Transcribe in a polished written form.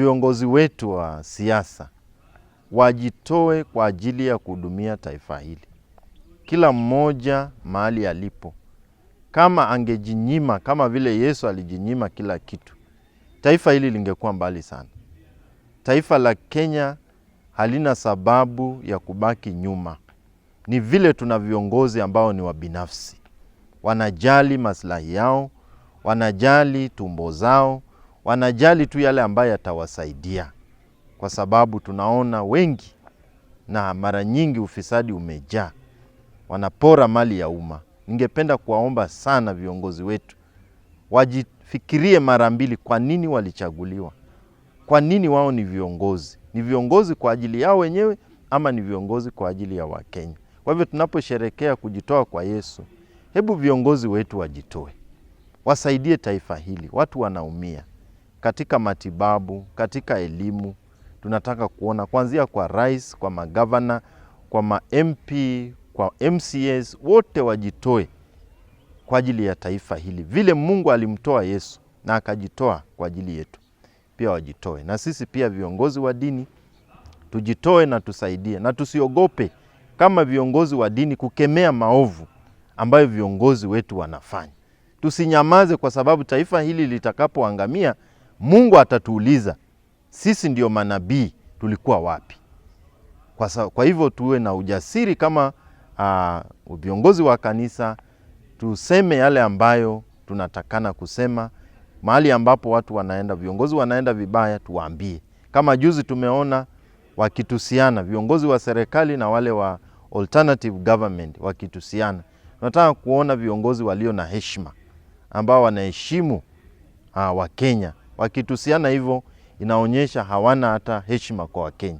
Viongozi wetu wa siasa wajitoe kwa ajili ya kuhudumia taifa hili. Kila mmoja mahali alipo. Kama angejinyima kama vile Yesu alijinyima kila kitu, taifa hili lingekuwa mbali sana. Taifa la Kenya halina sababu ya kubaki nyuma. Ni vile tuna viongozi ambao ni wabinafsi. Wanajali maslahi yao, wanajali tumbo zao, wanajali tu yale ambayo yatawasaidia. Kwa sababu tunaona wengi na mara nyingi ufisadi umejaa. Wanapora mali ya umma. Ningependa kuwaomba sana viongozi wetu wajifikirie mara mbili kwa nini walichaguliwa. Kwa nini wao ni viongozi? Ni viongozi kwa ajili yao wenyewe ama ni viongozi kwa ajili ya Wakenya? Kwa hivyo tunaposherehekea kujitoa kwa Yesu, hebu viongozi wetu wajitoe. Wasaidie taifa hili. Watu wanaumia katika matibabu, katika elimu. Tunataka kuona kuanzia kwa rais, kwa magavana, kwa ma-MP, kwa MCAs, wote wajitoe kwa ajili ya taifa hili. Vile Mungu alimtoa Yesu na akajitoa kwa ajili yetu, pia wajitoe. Na sisi pia viongozi wa dini tujitoe na tusaidie, na tusiogope kama viongozi wa dini kukemea maovu ambayo viongozi wetu wanafanya. Tusinyamaze, kwa sababu taifa hili litakapoangamia, Mungu atatuuliza sisi ndio manabii tulikuwa wapi. Kwa hivyo tuwe na ujasiri kama viongozi wa kanisa, tuseme yale ambayo tunatakana kusema. Mahali ambapo watu wanaenda, viongozi wanaenda vibaya, tuwaambie. Kama juzi tumeona wakitusiana, viongozi wa serikali na wale wa alternative government wakitusiana. Tunataka kuona viongozi walio na heshima, ambao wanaheshimu Wakenya. Wakitusiana hivyo inaonyesha hawana hata heshima kwa Wakenya.